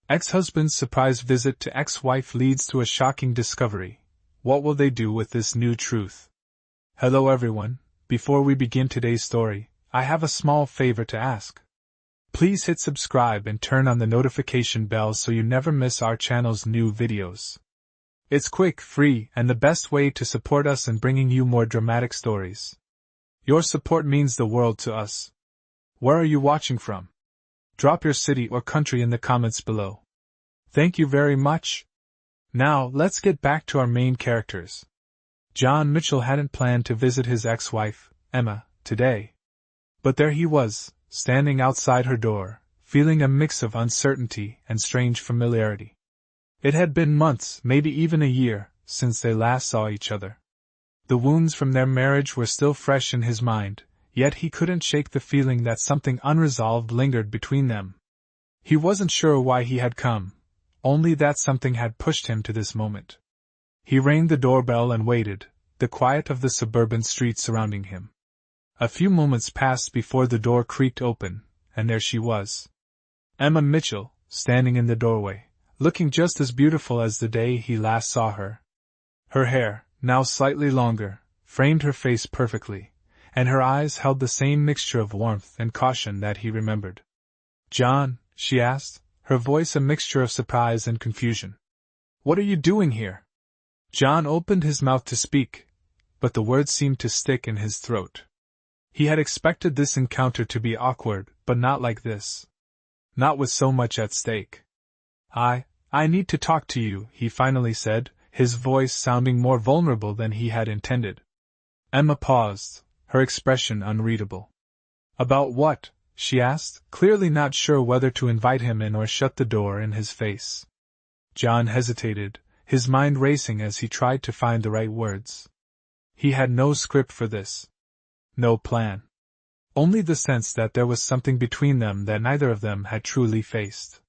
Ex-husband's surprise visit to ex-wife leads to a shocking discovery. What will they do with this new truth? Hello everyone, before we begin today's story, I have a small favor to ask. Please hit subscribe and turn on the notification bell so you never miss our channel's new videos. It's quick, free, and the best way to support us in bringing you more dramatic stories. Your support means the world to us. Where are you watching from? Drop your city or country in the comments below. Thank you very much. Now, let's get back to our main characters. John Mitchell hadn't planned to visit his ex-wife, Emma, today. But there he was, standing outside her door, feeling a mix of uncertainty and strange familiarity. It had been months, maybe even a year, since they last saw each other. The wounds from their marriage were still fresh in his mind, yet he couldn't shake the feeling that something unresolved lingered between them. He wasn't sure why he had come, only that something had pushed him to this moment. He rang the doorbell and waited, the quiet of the suburban street surrounding him. A few moments passed before the door creaked open, and there she was. Emma Mitchell, standing in the doorway, looking just as beautiful as the day he last saw her. Her hair, now slightly longer, framed her face perfectly, and her eyes held the same mixture of warmth and caution that he remembered. "John," she asked, her voice a mixture of surprise and confusion. "What are you doing here?" John opened his mouth to speak, but the words seemed to stick in his throat. He had expected this encounter to be awkward, but not like this. Not with so much at stake. I need to talk to you," he finally said, his voice sounding more vulnerable than he had intended. Emma paused, her expression unreadable. "About what?" she asked, clearly not sure whether to invite him in or shut the door in his face. John hesitated, his mind racing as he tried to find the right words. He had no script for this. No plan. Only the sense that there was something between them that neither of them had truly faced.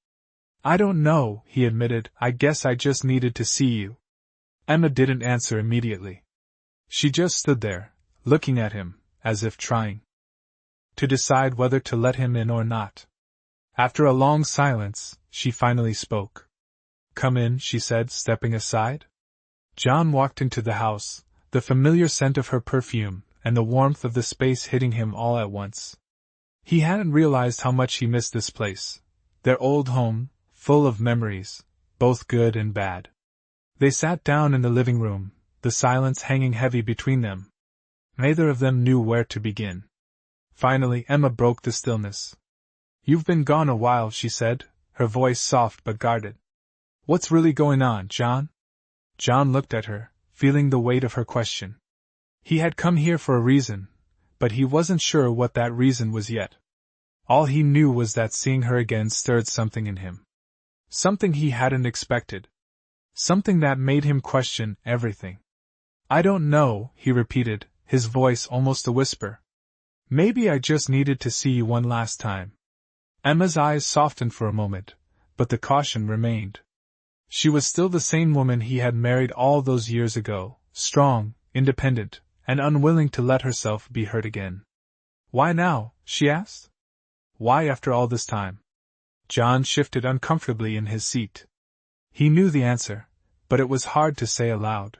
"I don't know," he admitted, "I guess I just needed to see you." Emma didn't answer immediately. She just stood there, looking at him, as if trying to decide whether to let him in or not. After a long silence, she finally spoke. "Come in," she said, stepping aside. John walked into the house, the familiar scent of her perfume, and the warmth of the space hitting him all at once. He hadn't realized how much he missed this place, their old home, full of memories, both good and bad. They sat down in the living room, the silence hanging heavy between them. Neither of them knew where to begin. Finally, Emma broke the stillness. "You've been gone a while," she said, her voice soft but guarded. "What's really going on, John?" John looked at her, feeling the weight of her question. He had come here for a reason, but he wasn't sure what that reason was yet. All he knew was that seeing her again stirred something in him. Something he hadn't expected. Something that made him question everything. "I don't know," he repeated, his voice almost a whisper. "Maybe I just needed to see you one last time." Emma's eyes softened for a moment, but the caution remained. She was still the same woman he had married all those years ago, strong, independent, and unwilling to let herself be hurt again. "Why now?" she asked. "Why after all this time?" John shifted uncomfortably in his seat. He knew the answer, but it was hard to say aloud.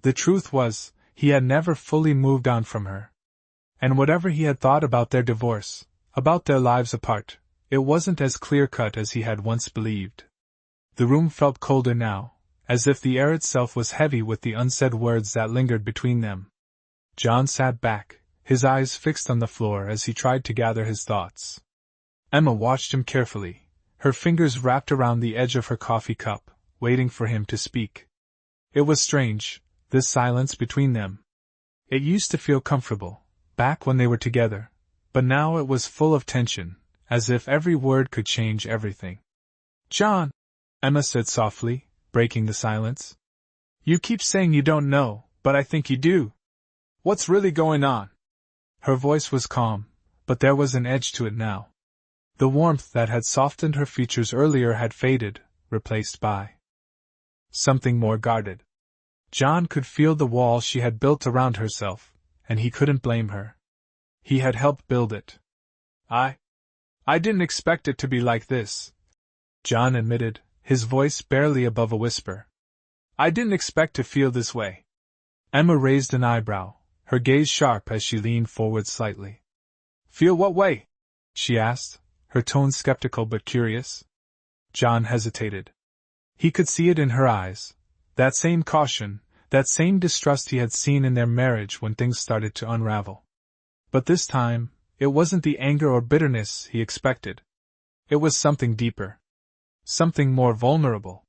The truth was, he had never fully moved on from her. And whatever he had thought about their divorce, about their lives apart, it wasn't as clear-cut as he had once believed. The room felt colder now, as if the air itself was heavy with the unsaid words that lingered between them. John sat back, his eyes fixed on the floor as he tried to gather his thoughts. Emma watched him carefully, her fingers wrapped around the edge of her coffee cup, waiting for him to speak. It was strange, this silence between them. It used to feel comfortable, back when they were together, but now it was full of tension, as if every word could change everything. "John," Emma said softly, breaking the silence. "You keep saying you don't know, but I think you do. What's really going on?" Her voice was calm, but there was an edge to it now. The warmth that had softened her features earlier had faded, replaced by something more guarded. John could feel the wall she had built around herself, and he couldn't blame her. He had helped build it. I didn't expect it to be like this," John admitted, his voice barely above a whisper. I didn't expect to feel this way. Emma raised an eyebrow, her gaze sharp as she leaned forward slightly. Feel what way? She asked, her tone skeptical but curious. John hesitated. He could see it in her eyes, that same caution, that same distrust he had seen in their marriage when things started to unravel. But this time, it wasn't the anger or bitterness he expected. It was something deeper. Something more vulnerable.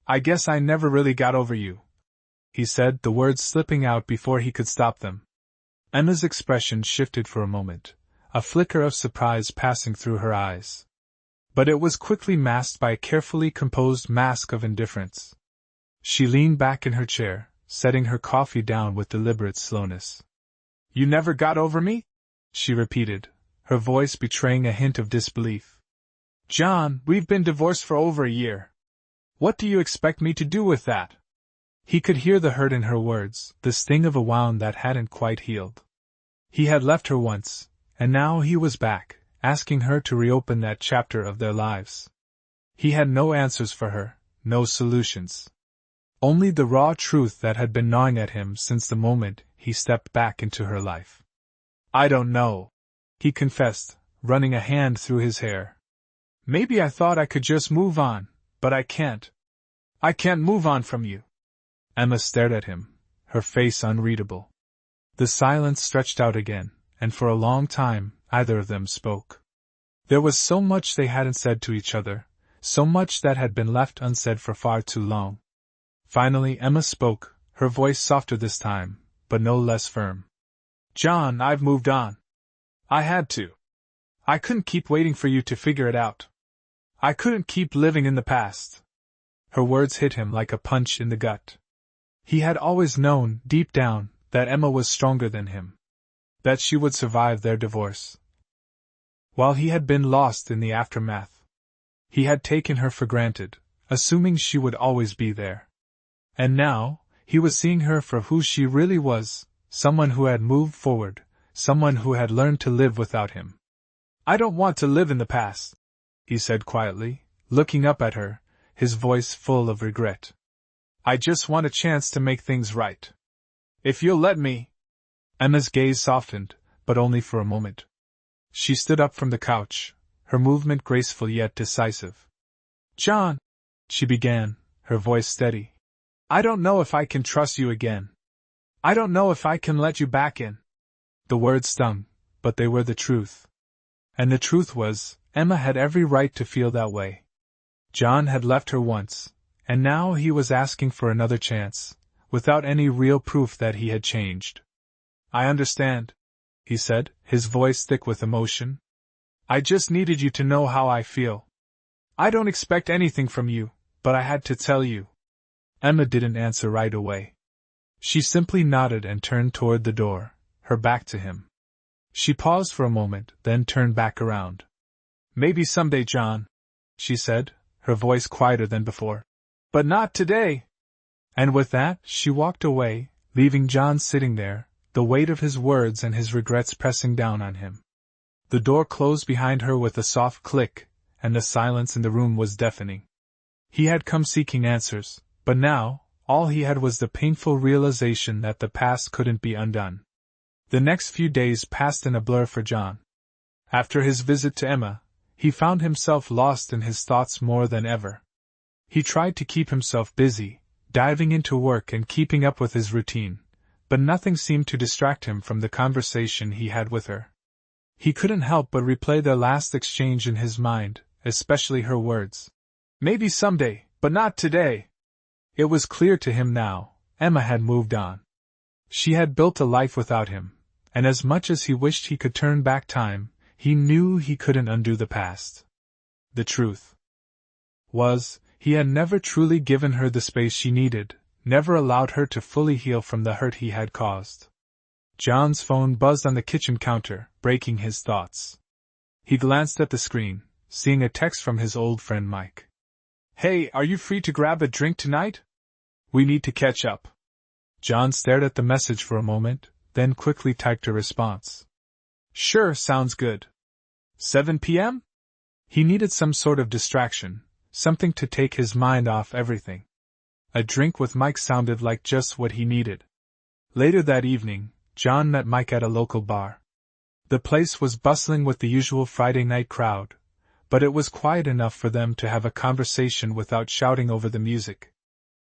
I guess I never really got over you, he said, the words slipping out before he could stop them. Emma's expression shifted for a moment, a flicker of surprise passing through her eyes. But it was quickly masked by a carefully composed mask of indifference. She leaned back in her chair, setting her coffee down with deliberate slowness. You never got over me? She repeated, her voice betraying a hint of disbelief. John, we've been divorced for over a year. What do you expect me to do with that? He could hear the hurt in her words, the sting of a wound that hadn't quite healed. He had left her once, and now he was back, asking her to reopen that chapter of their lives. He had no answers for her, no solutions. Only the raw truth that had been gnawing at him since the moment he stepped back into her life. I don't know, he confessed, running a hand through his hair. Maybe I thought I could just move on, but I can't. I can't move on from you. Emma stared at him, her face unreadable. The silence stretched out again, and for a long time, neither of them spoke. There was so much they hadn't said to each other, so much that had been left unsaid for far too long. Finally Emma spoke, her voice softer this time, but no less firm. John, I've moved on. I had to. I couldn't keep waiting for you to figure it out. I couldn't keep living in the past. Her words hit him like a punch in the gut. He had always known, deep down, that Emma was stronger than him. That she would survive their divorce. While he had been lost in the aftermath, he had taken her for granted, assuming she would always be there. And now, he was seeing her for who she really was, someone who had moved forward, someone who had learned to live without him. I don't want to live in the past, he said quietly, looking up at her, his voice full of regret. I just want a chance to make things right. If you'll let me. Emma's gaze softened, but only for a moment. She stood up from the couch, her movement graceful yet decisive. John, she began, her voice steady. I don't know if I can trust you again. I don't know if I can let you back in. The words stung, but they were the truth. And the truth was, Emma had every right to feel that way. John had left her once, and now he was asking for another chance, without any real proof that he had changed. I understand, he said, his voice thick with emotion. I just needed you to know how I feel. I don't expect anything from you, but I had to tell you. Emma didn't answer right away. She simply nodded and turned toward the door, her back to him. She paused for a moment, then turned back around. Maybe someday, John, she said, her voice quieter than before. But not today. And with that, she walked away, leaving John sitting there, the weight of his words and his regrets pressing down on him. The door closed behind her with a soft click, and the silence in the room was deafening. He had come seeking answers, but now, all he had was the painful realization that the past couldn't be undone. The next few days passed in a blur for John. After his visit to Emma, he found himself lost in his thoughts more than ever. He tried to keep himself busy, diving into work and keeping up with his routine, but nothing seemed to distract him from the conversation he had with her. He couldn't help but replay their last exchange in his mind, especially her words. Maybe someday, but not today. It was clear to him now, Emma had moved on. She had built a life without him, and as much as he wished he could turn back time, he knew he couldn't undo the past. The truth was, he had never truly given her the space she needed, never allowed her to fully heal from the hurt he had caused. John's phone buzzed on the kitchen counter, breaking his thoughts. He glanced at the screen, seeing a text from his old friend Mike. Hey, are you free to grab a drink tonight? We need to catch up. John stared at the message for a moment, then quickly typed a response. Sure, sounds good. 7 p.m.? He needed some sort of distraction, something to take his mind off everything. A drink with Mike sounded like just what he needed. Later that evening, John met Mike at a local bar. The place was bustling with the usual Friday night crowd, but it was quiet enough for them to have a conversation without shouting over the music.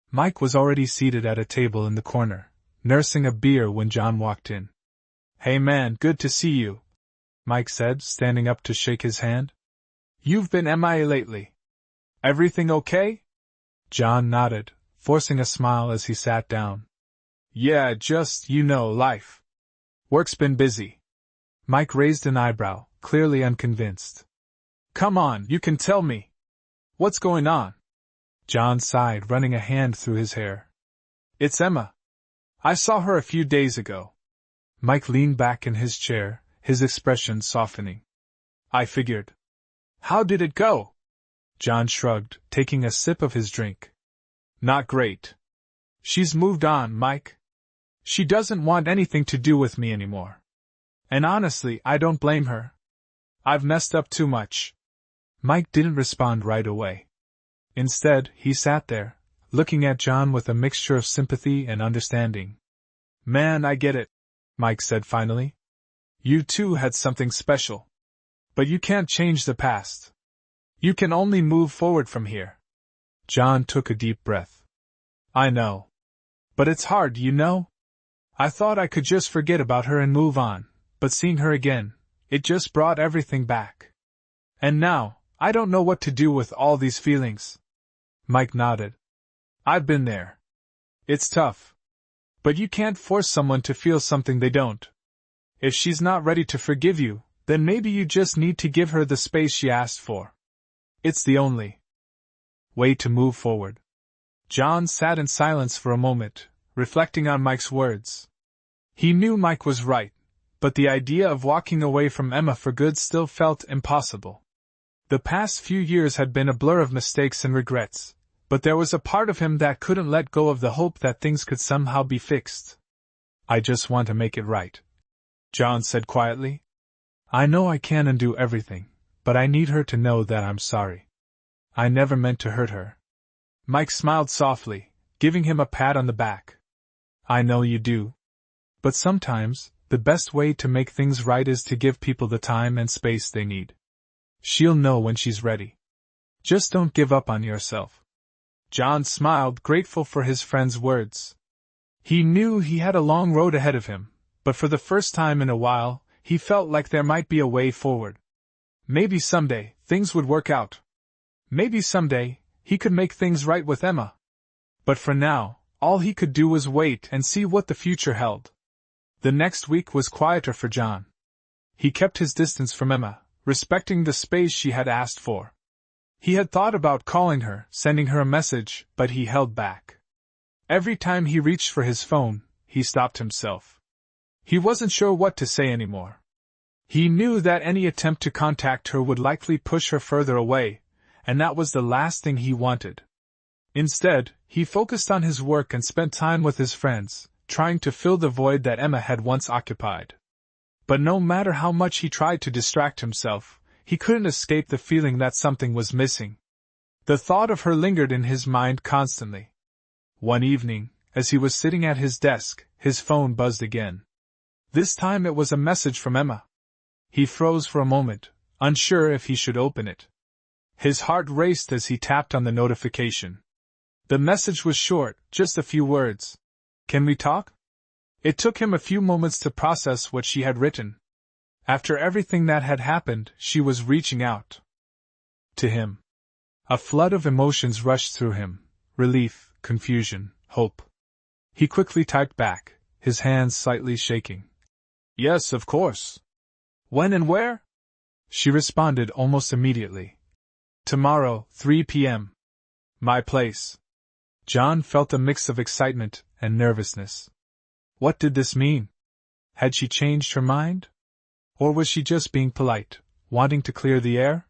Mike was already seated at a table in the corner, nursing a beer when John walked in. "Hey man, good to see you," Mike said, standing up to shake his hand. "You've been MIA lately. Everything okay?" John nodded, forcing a smile as he sat down. "Yeah, just, life. Work's been busy." Mike raised an eyebrow, clearly unconvinced. "Come on, you can tell me. What's going on?" John sighed, running a hand through his hair. "It's Emma. I saw her a few days ago." Mike leaned back in his chair, his expression softening. "I figured. How did it go?" John shrugged, taking a sip of his drink. "Not great. She's moved on, Mike. She doesn't want anything to do with me anymore. And honestly, I don't blame her. I've messed up too much." Mike didn't respond right away. Instead, he sat there, looking at John with a mixture of sympathy and understanding. "Man, I get it," Mike said finally. "You two had something special. But you can't change the past. You can only move forward from here." John took a deep breath. "I know. But it's hard, I thought I could just forget about her and move on, but seeing her again, it just brought everything back. And now, I don't know what to do with all these feelings." Mike nodded. "I've been there. It's tough. But you can't force someone to feel something they don't. If she's not ready to forgive you, then maybe you just need to give her the space she asked for. It's the only way to move forward." John sat in silence for a moment, reflecting on Mike's words. He knew Mike was right, but the idea of walking away from Emma for good still felt impossible. The past few years had been a blur of mistakes and regrets, but there was a part of him that couldn't let go of the hope that things could somehow be fixed. "I just want to make it right," John said quietly. "I know I can't undo everything, but I need her to know that I'm sorry. I never meant to hurt her." Mike smiled softly, giving him a pat on the back. "I know you do. But sometimes, the best way to make things right is to give people the time and space they need. She'll know when she's ready. Just don't give up on yourself." John smiled, grateful for his friend's words. He knew he had a long road ahead of him, but for the first time in a while, he felt like there might be a way forward. Maybe someday, things would work out. Maybe someday, he could make things right with Emma. But for now, all he could do was wait and see what the future held. The next week was quieter for John. He kept his distance from Emma, respecting the space she had asked for. He had thought about calling her, sending her a message, but he held back. Every time he reached for his phone, he stopped himself. He wasn't sure what to say anymore. He knew that any attempt to contact her would likely push her further away, and that was the last thing he wanted. Instead, he focused on his work and spent time with his friends, trying to fill the void that Emma had once occupied. But no matter how much he tried to distract himself, he couldn't escape the feeling that something was missing. The thought of her lingered in his mind constantly. One evening, as he was sitting at his desk, his phone buzzed again. This time it was a message from Emma. He froze for a moment, unsure if he should open it. His heart raced as he tapped on the notification. The message was short, just a few words. "Can we talk?" It took him a few moments to process what she had written. After everything that had happened, she was reaching out to him. A flood of emotions rushed through him: relief, confusion, hope. He quickly typed back, his hands slightly shaking. "Yes, of course. When and where?" She responded almost immediately. "Tomorrow, 3 p.m. My place." John felt a mix of excitement and nervousness. What did this mean? Had she changed her mind? Or was she just being polite, wanting to clear the air?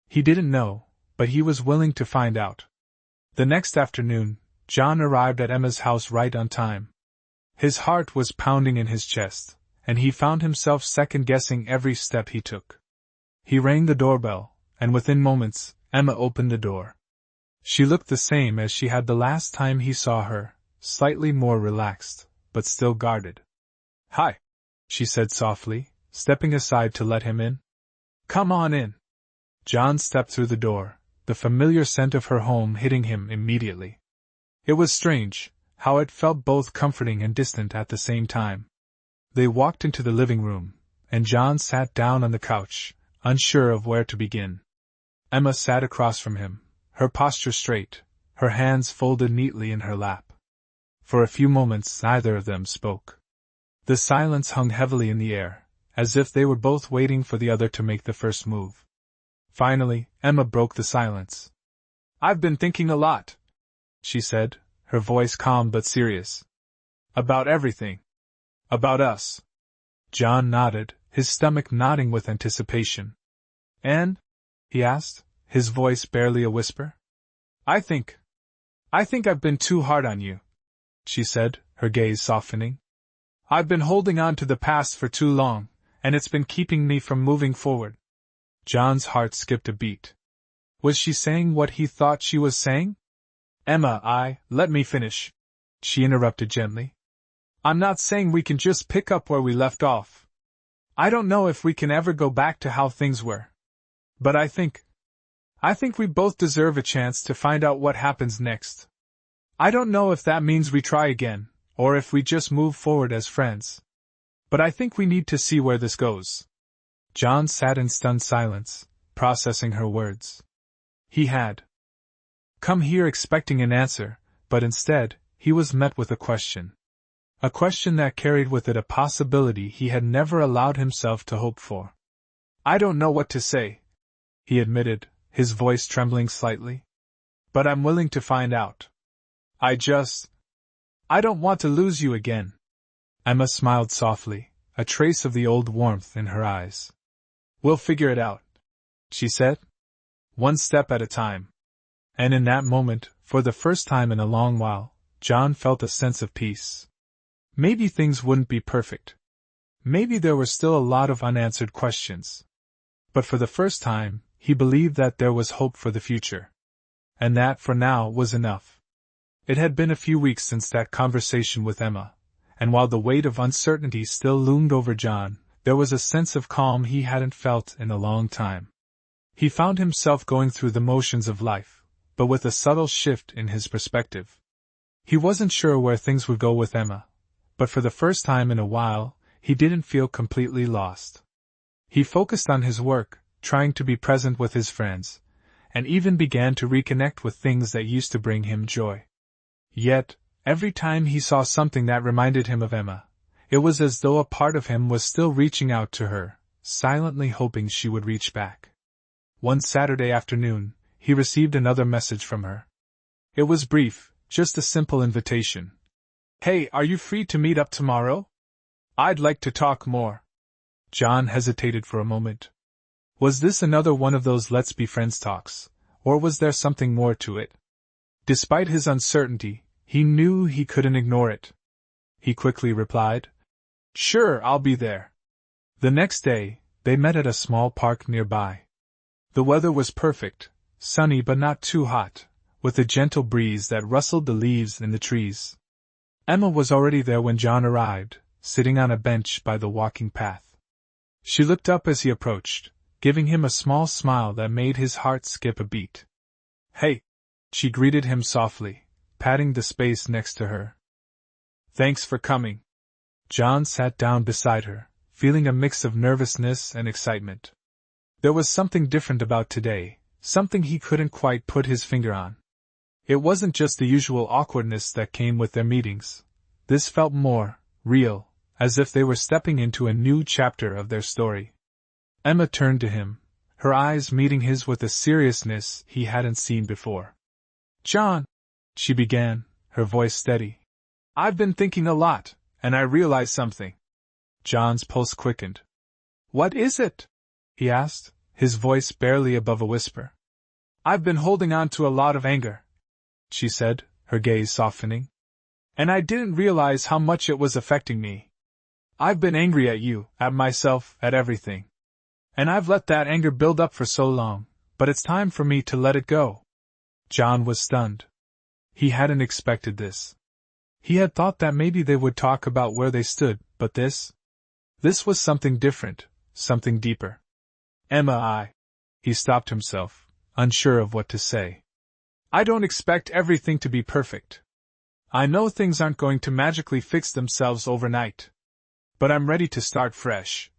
He didn't know, but he was willing to find out. The next afternoon, John arrived at Emma's house right on time. His heart was pounding in his chest, and he found himself second-guessing every step he took. He rang the doorbell, and within moments, Emma opened the door. She looked the same as she had the last time he saw her, slightly more relaxed, but still guarded. "Hi," she said softly, stepping aside to let him in. "Come on in." John stepped through the door, the familiar scent of her home hitting him immediately. It was strange, how it felt both comforting and distant at the same time. They walked into the living room, and John sat down on the couch, unsure of where to begin. Emma sat across from him, her posture straight, her hands folded neatly in her lap. For a few moments neither of them spoke. The silence hung heavily in the air, as if they were both waiting for the other to make the first move. Finally, Emma broke the silence. "I've been thinking a lot," she said, her voice calm but serious. "About everything. About us." John nodded, his stomach nodding with anticipation. "And?" he asked, his voice barely a whisper. I think I've been too hard on you," she said, her gaze softening. "I've been holding on to the past for too long, and it's been keeping me from moving forward." John's heart skipped a beat. Was she saying what he thought she was saying? "Emma, let me finish," she interrupted gently. "I'm not saying we can just pick up where we left off. I don't know if we can ever go back to how things were. But I think we both deserve a chance to find out what happens next. I don't know if that means we try again, or if we just move forward as friends. But I think we need to see where this goes." John sat in stunned silence, processing her words. He had come here expecting an answer, but instead, he was met with a question. A question that carried with it a possibility he had never allowed himself to hope for. "I don't know what to say," he admitted, his voice trembling slightly. "But I'm willing to find out. I don't want to lose you again." Emma smiled softly, a trace of the old warmth in her eyes. "We'll figure it out," she said. "One step at a time." And in that moment, for the first time in a long while, John felt a sense of peace. Maybe things wouldn't be perfect. Maybe there were still a lot of unanswered questions. But for the first time, he believed that there was hope for the future. And that, for now, was enough. It had been a few weeks since that conversation with Emma, and while the weight of uncertainty still loomed over John, there was a sense of calm he hadn't felt in a long time. He found himself going through the motions of life, but with a subtle shift in his perspective. He wasn't sure where things would go with Emma, but for the first time in a while, he didn't feel completely lost. He focused on his work, trying to be present with his friends, and even began to reconnect with things that used to bring him joy. Yet, every time he saw something that reminded him of Emma, it was as though a part of him was still reaching out to her, silently hoping she would reach back. One Saturday afternoon, he received another message from her. It was brief, just a simple invitation. "Hey, are you free to meet up tomorrow? I'd like to talk more." John hesitated for a moment. Was this another one of those let's be friends talks, or was there something more to it? Despite his uncertainty, he knew he couldn't ignore it. He quickly replied, "Sure, I'll be there." The next day, they met at a small park nearby. The weather was perfect, sunny but not too hot, with a gentle breeze that rustled the leaves in the trees. Emma was already there when John arrived, sitting on a bench by the walking path. She looked up as he approached, giving him a small smile that made his heart skip a beat. "Hey," she greeted him softly, patting the space next to her. "Thanks for coming." John sat down beside her, feeling a mix of nervousness and excitement. There was something different about today, something he couldn't quite put his finger on. It wasn't just the usual awkwardness that came with their meetings. This felt more real, as if they were stepping into a new chapter of their story. Emma turned to him, her eyes meeting his with a seriousness he hadn't seen before. "John," she began, her voice steady. "I've been thinking a lot, and I realized something." John's pulse quickened. "What is it?" he asked, his voice barely above a whisper. "I've been holding on to a lot of anger," she said, her gaze softening. "And I didn't realize how much it was affecting me. I've been angry at you, at myself, at everything. And I've let that anger build up for so long, but it's time for me to let it go." John was stunned. He hadn't expected this. He had thought that maybe they would talk about where they stood, but this was something different, something deeper. Emma, he stopped himself, unsure of what to say. I don't expect everything to be perfect. I know things aren't going to magically fix themselves overnight. But I'm ready to start fresh.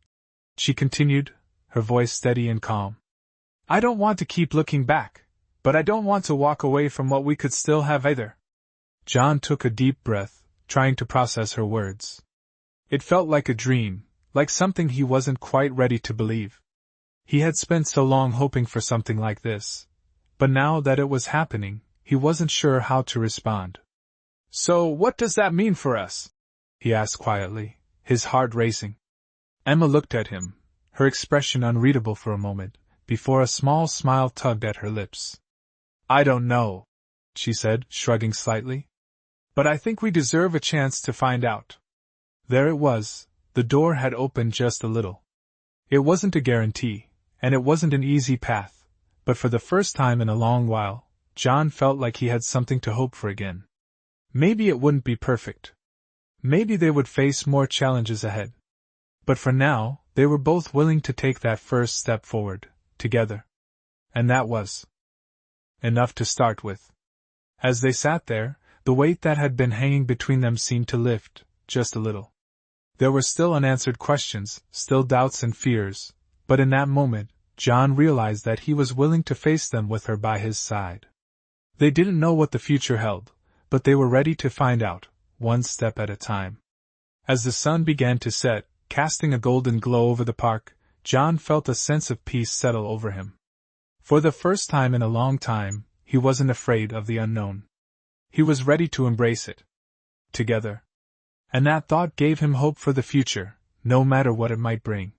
She continued, her voice steady and calm. I don't want to keep looking back, but I don't want to walk away from what we could still have either. John took a deep breath, trying to process her words. It felt like a dream, like something he wasn't quite ready to believe. He had spent so long hoping for something like this, but now that it was happening, he wasn't sure how to respond. So what does that mean for us? He asked quietly, his heart racing. Emma looked at him, her expression unreadable for a moment, before a small smile tugged at her lips. I don't know, she said, shrugging slightly. But I think we deserve a chance to find out. There it was, the door had opened just a little. It wasn't a guarantee, and it wasn't an easy path, but for the first time in a long while, John felt like he had something to hope for again. Maybe it wouldn't be perfect. Maybe they would face more challenges ahead. But for now, they were both willing to take that first step forward, together. And that was enough to start with. As they sat there, the weight that had been hanging between them seemed to lift, just a little. There were still unanswered questions, still doubts and fears, but in that moment, John realized that he was willing to face them with her by his side. They didn't know what the future held, but they were ready to find out, one step at a time. As the sun began to set, casting a golden glow over the park, John felt a sense of peace settle over him. For the first time in a long time, he wasn't afraid of the unknown. He was ready to embrace it. Together. And that thought gave him hope for the future, no matter what it might bring.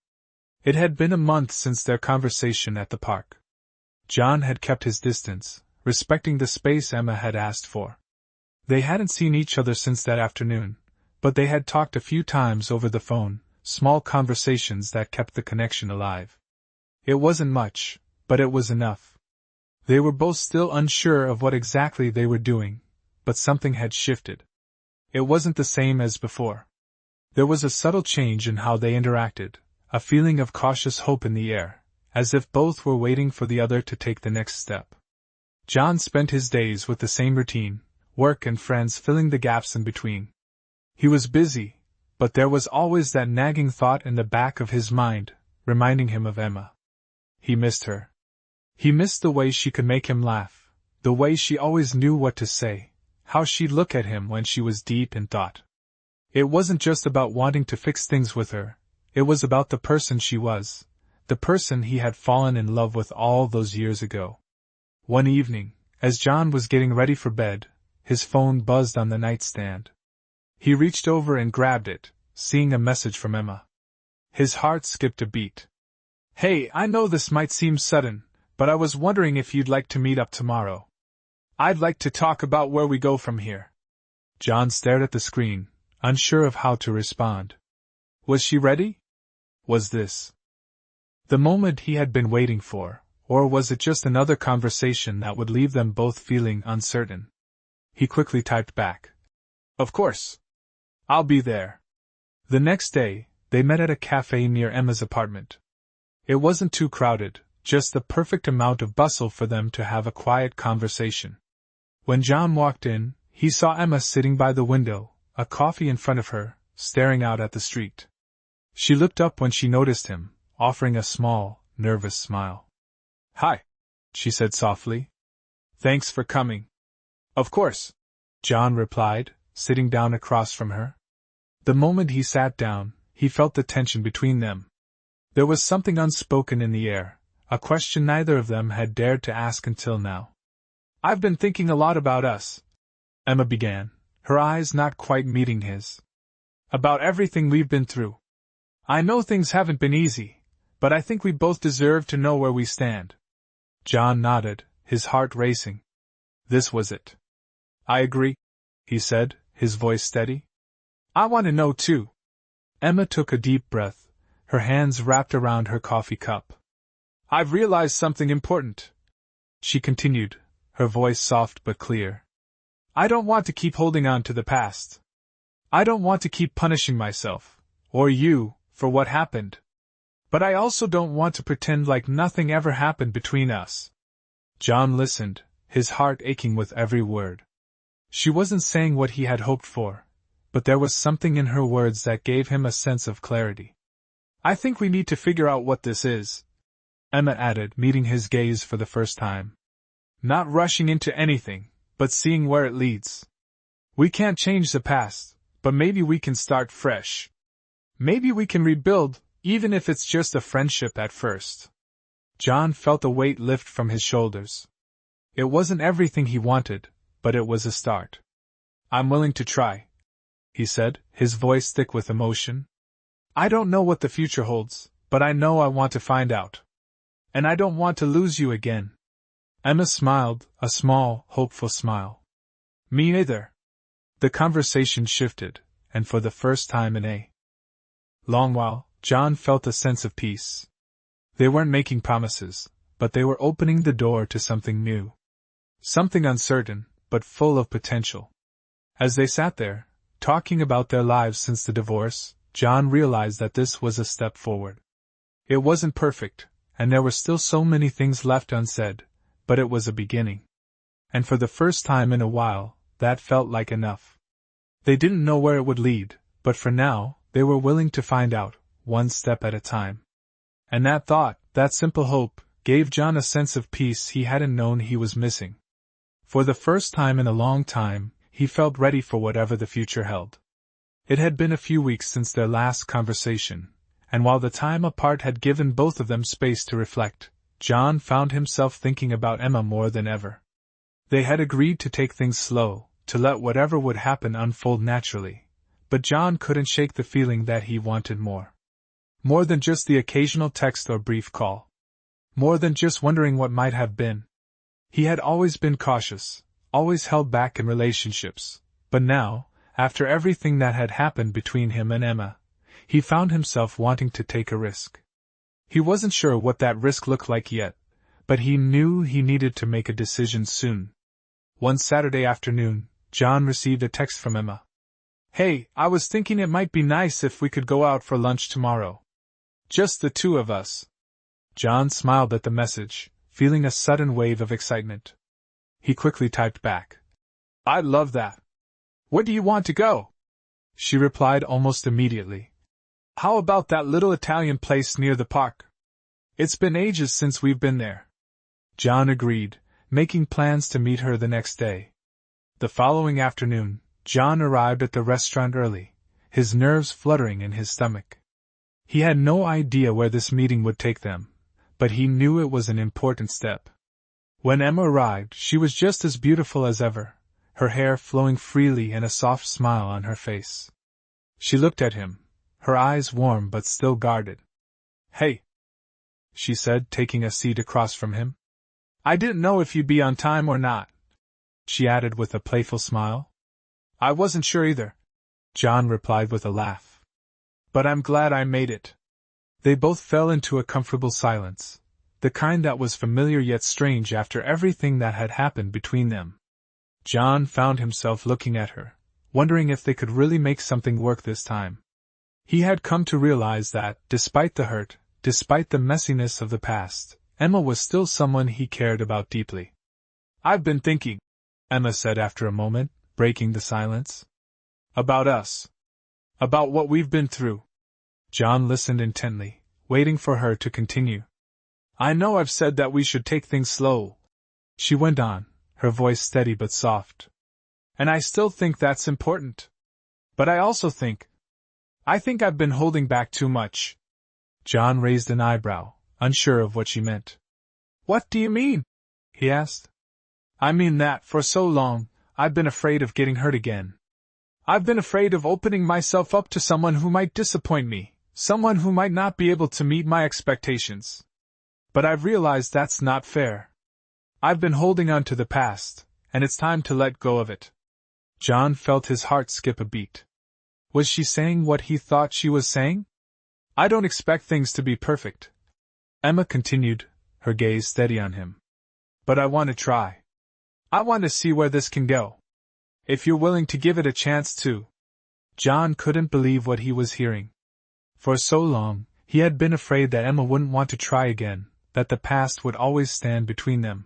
It had been a month since their conversation at the park. John had kept his distance, respecting the space Emma had asked for. They hadn't seen each other since that afternoon, but they had talked a few times over the phone, small conversations that kept the connection alive. It wasn't much, but it was enough. They were both still unsure of what exactly they were doing, but something had shifted. It wasn't the same as before. There was a subtle change in how they interacted, a feeling of cautious hope in the air, as if both were waiting for the other to take the next step. John spent his days with the same routine, work and friends filling the gaps in between. He was busy, but there was always that nagging thought in the back of his mind, reminding him of Emma. He missed her. He missed the way she could make him laugh, the way she always knew what to say, how she'd look at him when she was deep in thought. It wasn't just about wanting to fix things with her, it was about the person she was, the person he had fallen in love with all those years ago. One evening, as John was getting ready for bed, his phone buzzed on the nightstand. He reached over and grabbed it, seeing a message from Emma. His heart skipped a beat. Hey, I know this might seem sudden, but I was wondering if you'd like to meet up tomorrow. I'd like to talk about where we go from here. John stared at the screen, unsure of how to respond. Was she ready? Was this the moment he had been waiting for, or was it just another conversation that would leave them both feeling uncertain? He quickly typed back. Of course. I'll be there. The next day, they met at a cafe near Emma's apartment. It wasn't too crowded, just the perfect amount of bustle for them to have a quiet conversation. When John walked in, he saw Emma sitting by the window, a coffee in front of her, staring out at the street. She looked up when she noticed him, offering a small, nervous smile. Hi, she said softly. Thanks for coming. Of course, John replied, sitting down across from her. The moment he sat down, he felt the tension between them. There was something unspoken in the air, a question neither of them had dared to ask until now. I've been thinking a lot about us, Emma began, her eyes not quite meeting his. About everything we've been through. I know things haven't been easy, but I think we both deserve to know where we stand. John nodded, his heart racing. This was it. I agree, he said, his voice steady. I want to know too. Emma took a deep breath, her hands wrapped around her coffee cup. I've realized something important, she continued, her voice soft but clear. I don't want to keep holding on to the past. I don't want to keep punishing myself, or you, for what happened. But I also don't want to pretend like nothing ever happened between us. John listened, his heart aching with every word. She wasn't saying what he had hoped for, but there was something in her words that gave him a sense of clarity. I think we need to figure out what this is, Emma added, meeting his gaze for the first time. Not rushing into anything, but seeing where it leads. We can't change the past, but maybe we can start fresh. Maybe we can rebuild, even if it's just a friendship at first. John felt a weight lift from his shoulders. It wasn't everything he wanted, but it was a start. I'm willing to try, he said, his voice thick with emotion. I don't know what the future holds, but I know I want to find out. And I don't want to lose you again. Emma smiled, a small, hopeful smile. Me either. The conversation shifted, and for the first time in a long while, John felt a sense of peace. They weren't making promises, but they were opening the door to something new. Something uncertain, but full of potential. As they sat there, talking about their lives since the divorce, John realized that this was a step forward. It wasn't perfect, and there were still so many things left unsaid, but it was a beginning. And for the first time in a while, that felt like enough. They didn't know where it would lead, but for now, they were willing to find out, one step at a time. And that thought, that simple hope, gave John a sense of peace he hadn't known he was missing. For the first time in a long time, he felt ready for whatever the future held. It had been a few weeks since their last conversation, and while the time apart had given both of them space to reflect, John found himself thinking about Emma more than ever. They had agreed to take things slow, to let whatever would happen unfold naturally, but John couldn't shake the feeling that he wanted more. More than just the occasional text or brief call. More than just wondering what might have been. He had always been cautious, always held back in relationships, but now, after everything that had happened between him and Emma, he found himself wanting to take a risk. He wasn't sure what that risk looked like yet, but he knew he needed to make a decision soon. One Saturday afternoon, John received a text from Emma. Hey, I was thinking it might be nice if we could go out for lunch tomorrow. Just the two of us. John smiled at the message, feeling a sudden wave of excitement. He quickly typed back. I'd love that. Where do you want to go? She replied almost immediately. How about that little Italian place near the park? It's been ages since we've been there. John agreed, making plans to meet her the next day. The following afternoon, John arrived at the restaurant early, his nerves fluttering in his stomach. He had no idea where this meeting would take them, but he knew it was an important step. When Emma arrived, she was just as beautiful as ever, her hair flowing freely and a soft smile on her face. She looked at him, her eyes warm but still guarded. Hey, she said, taking a seat across from him. I didn't know if you'd be on time or not, she added with a playful smile. I wasn't sure either, John replied with a laugh. But I'm glad I made it. They both fell into a comfortable silence, the kind that was familiar yet strange after everything that had happened between them. John found himself looking at her, wondering if they could really make something work this time. He had come to realize that, despite the hurt, despite the messiness of the past, Emma was still someone he cared about deeply. I've been thinking, Emma said after a moment, breaking the silence. About us. About what we've been through. John listened intently, waiting for her to continue. I know I've said that we should take things slow, she went on, her voice steady but soft. And I still think that's important. But I also think I've been holding back too much. John raised an eyebrow, unsure of what she meant. What do you mean? He asked. I mean that, for so long, I've been afraid of getting hurt again. I've been afraid of opening myself up to someone who might disappoint me, someone who might not be able to meet my expectations. But I've realized that's not fair. I've been holding on to the past, and it's time to let go of it. John felt his heart skip a beat. Was she saying what he thought she was saying? I don't expect things to be perfect, Emma continued, her gaze steady on him. But I want to try. I want to see where this can go. If you're willing to give it a chance too. John couldn't believe what he was hearing. For so long, he had been afraid that Emma wouldn't want to try again, that the past would always stand between them.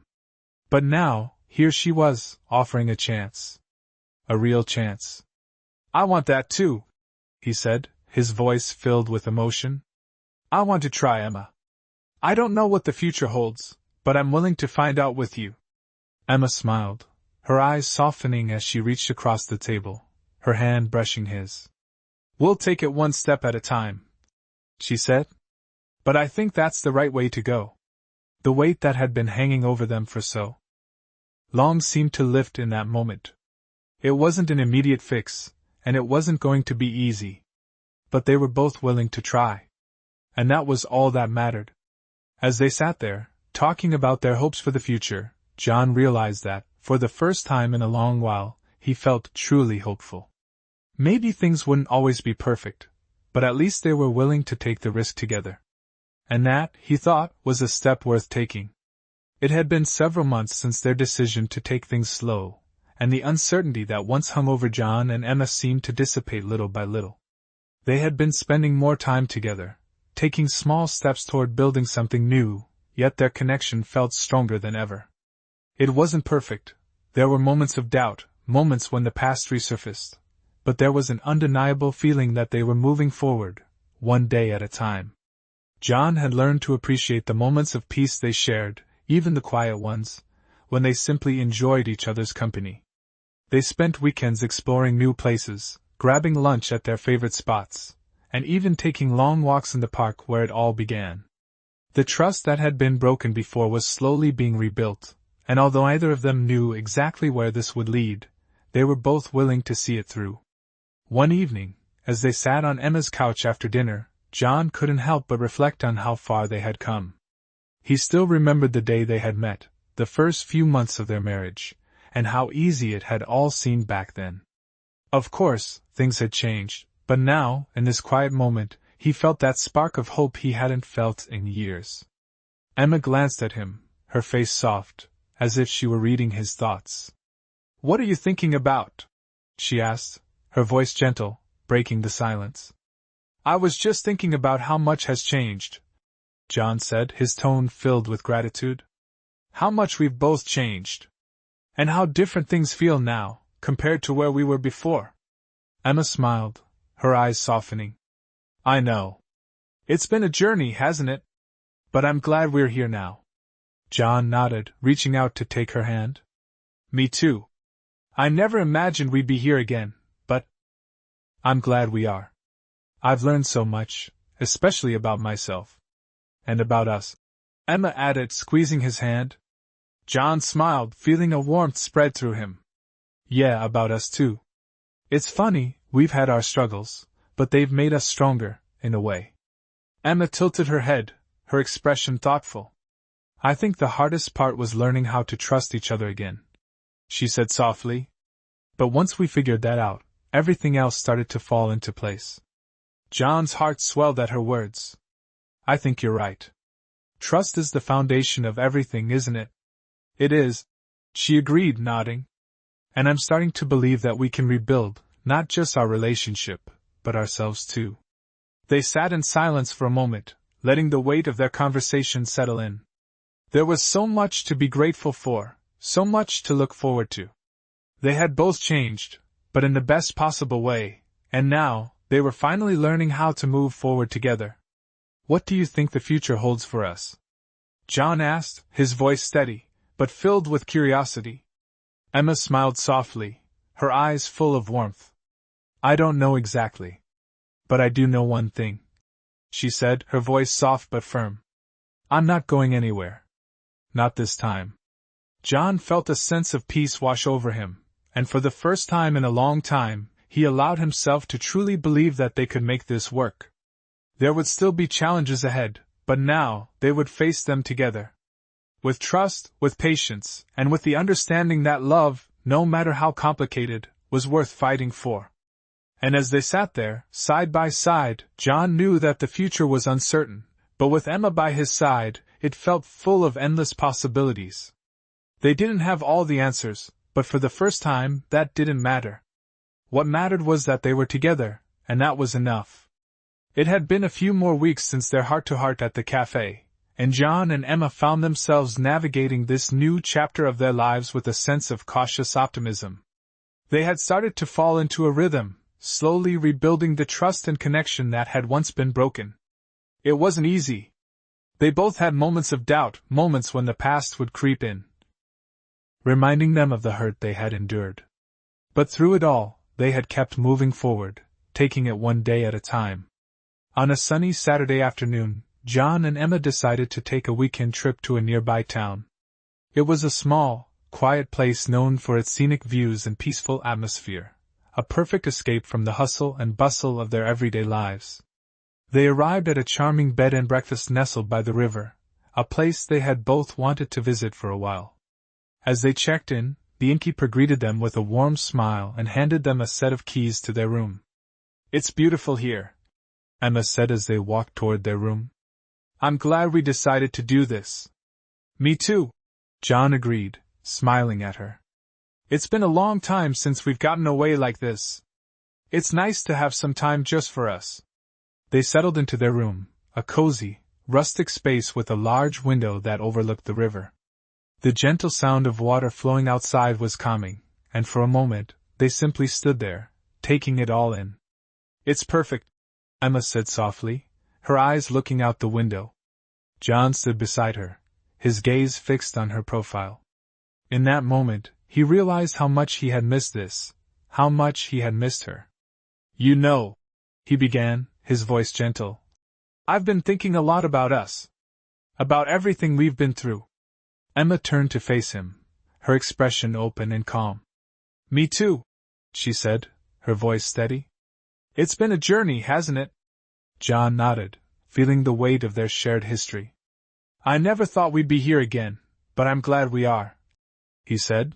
But now, here she was, offering a chance. A real chance. I want that too, he said, his voice filled with emotion. I want to try, Emma. I don't know what the future holds, but I'm willing to find out with you. Emma smiled, her eyes softening as she reached across the table, her hand brushing his. We'll take it one step at a time, she said. But I think that's the right way to go. The weight that had been hanging over them for so long seemed to lift in that moment. It wasn't an immediate fix, and it wasn't going to be easy. But they were both willing to try. And that was all that mattered. As they sat there, talking about their hopes for the future, John realized that, for the first time in a long while, he felt truly hopeful. Maybe things wouldn't always be perfect, but at least they were willing to take the risk together. And that, he thought, was a step worth taking. It had been several months since their decision to take things slow, and the uncertainty that once hung over John and Emma seemed to dissipate little by little. They had been spending more time together, taking small steps toward building something new, yet their connection felt stronger than ever. It wasn't perfect. There were moments of doubt, moments when the past resurfaced, but there was an undeniable feeling that they were moving forward, one day at a time. John had learned to appreciate the moments of peace they shared, even the quiet ones, when they simply enjoyed each other's company. They spent weekends exploring new places, grabbing lunch at their favorite spots, and even taking long walks in the park where it all began. The trust that had been broken before was slowly being rebuilt, and although either of them knew exactly where this would lead, they were both willing to see it through. One evening, as they sat on Emma's couch after dinner, John couldn't help but reflect on how far they had come. He still remembered the day they had met, the first few months of their marriage, and how easy it had all seemed back then. Of course, things had changed, but now, in this quiet moment, he felt that spark of hope he hadn't felt in years. Emma glanced at him, her face soft, as if she were reading his thoughts. "What are you thinking about?" she asked, her voice gentle, breaking the silence. "I was just thinking about how much has changed," John said, his tone filled with gratitude. "How much we've both changed. And how different things feel now, compared to where we were before." Emma smiled, her eyes softening. "I know. It's been a journey, hasn't it? But I'm glad we're here now." John nodded, reaching out to take her hand. "Me too. I never imagined we'd be here again, but I'm glad we are. I've learned so much, especially about myself. And about us," Emma added, squeezing his hand. John smiled, feeling a warmth spread through him. "Yeah, about us too. It's funny, we've had our struggles, but they've made us stronger, in a way." Emma tilted her head, her expression thoughtful. "I think the hardest part was learning how to trust each other again," she said softly. "But once we figured that out, everything else started to fall into place." John's heart swelled at her words. "I think you're right. Trust is the foundation of everything, isn't it?" "It is," she agreed, nodding. "And I'm starting to believe that we can rebuild, not just our relationship, but ourselves too." They sat in silence for a moment, letting the weight of their conversation settle in. There was so much to be grateful for, so much to look forward to. They had both changed, but in the best possible way, and now, they were finally learning how to move forward together. "What do you think the future holds for us?" John asked, his voice steady, but filled with curiosity. Emma smiled softly, her eyes full of warmth. "I don't know exactly. But I do know one thing," she said, her voice soft but firm. "I'm not going anywhere. Not this time." John felt a sense of peace wash over him, and for the first time in a long time, he allowed himself to truly believe that they could make this work. There would still be challenges ahead, but now, they would face them together. With trust, with patience, and with the understanding that love, no matter how complicated, was worth fighting for. And as they sat there, side by side, John knew that the future was uncertain, but with Emma by his side, it felt full of endless possibilities. They didn't have all the answers, but for the first time, that didn't matter. What mattered was that they were together, and that was enough. It had been a few more weeks since their heart-to-heart at the cafe, and John and Emma found themselves navigating this new chapter of their lives with a sense of cautious optimism. They had started to fall into a rhythm, slowly rebuilding the trust and connection that had once been broken. It wasn't easy. They both had moments of doubt, moments when the past would creep in, reminding them of the hurt they had endured. But through it all, they had kept moving forward, taking it one day at a time. On a sunny Saturday afternoon, John and Emma decided to take a weekend trip to a nearby town. It was a small, quiet place known for its scenic views and peaceful atmosphere, a perfect escape from the hustle and bustle of their everyday lives. They arrived at a charming bed and breakfast nestled by the river, a place they had both wanted to visit for a while. As they checked in, the innkeeper greeted them with a warm smile and handed them a set of keys to their room. "It's beautiful here," Emma said as they walked toward their room. "I'm glad we decided to do this." "Me too," John agreed, smiling at her. "It's been a long time since we've gotten away like this. It's nice to have some time just for us." They settled into their room, a cozy, rustic space with a large window that overlooked the river. The gentle sound of water flowing outside was calming, and for a moment, they simply stood there, taking it all in. "It's perfect," Emma said softly, her eyes looking out the window. John stood beside her, his gaze fixed on her profile. In that moment, he realized how much he had missed this, how much he had missed her. "You know," he began, his voice gentle, "I've been thinking a lot about us. About everything we've been through." Emma turned to face him, her expression open and calm. "Me too," she said, her voice steady. "It's been a journey, hasn't it?" John nodded, feeling the weight of their shared history. "I never thought we'd be here again, but I'm glad we are," he said.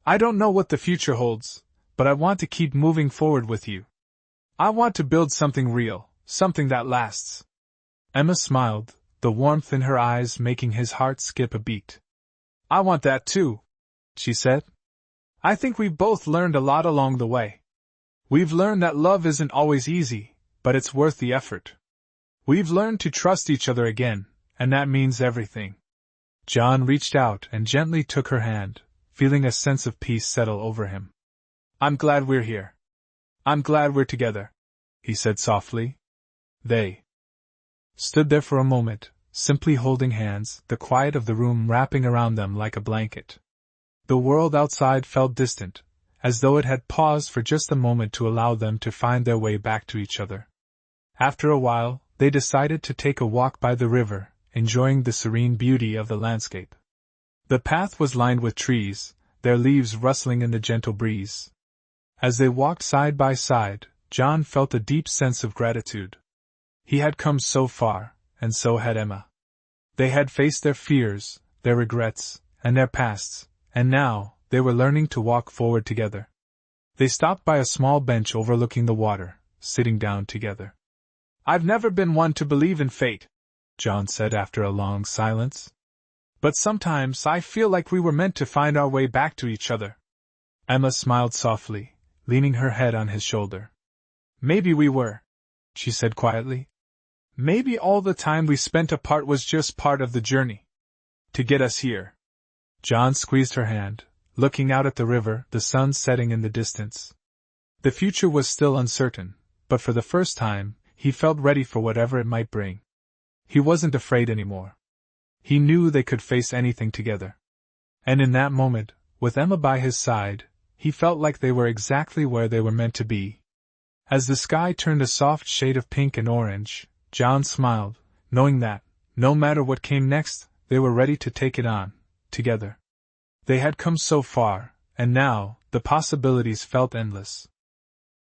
"I don't know what the future holds, but I want to keep moving forward with you. I want to build something real, something that lasts." Emma smiled, the warmth in her eyes making his heart skip a beat. "I want that too," she said. "I think we've both learned a lot along the way. We've learned that love isn't always easy, but it's worth the effort. We've learned to trust each other again, and that means everything." John reached out and gently took her hand, feeling a sense of peace settle over him. "I'm glad we're here. I'm glad we're together," he said softly. They stood there for a moment, simply holding hands, the quiet of the room wrapping around them like a blanket. The world outside felt distant, as though it had paused for just a moment to allow them to find their way back to each other. After a while, they decided to take a walk by the river, enjoying the serene beauty of the landscape. The path was lined with trees, their leaves rustling in the gentle breeze. As they walked side by side, John felt a deep sense of gratitude. He had come so far, and so had Emma. They had faced their fears, their regrets, and their pasts, and now, they were learning to walk forward together. They stopped by a small bench overlooking the water, sitting down together. "I've never been one to believe in fate," John said after a long silence. "But sometimes I feel like we were meant to find our way back to each other." Emma smiled softly, leaning her head on his shoulder. "Maybe we were," she said quietly. "Maybe all the time we spent apart was just part of the journey to get us here." John squeezed her hand, looking out at the river, the sun setting in the distance. The future was still uncertain, but for the first time, he felt ready for whatever it might bring. He wasn't afraid anymore. He knew they could face anything together. And in that moment, with Emma by his side, he felt like they were exactly where they were meant to be. As the sky turned a soft shade of pink and orange, John smiled, knowing that, no matter what came next, they were ready to take it on, together. They had come so far, and now, the possibilities felt endless.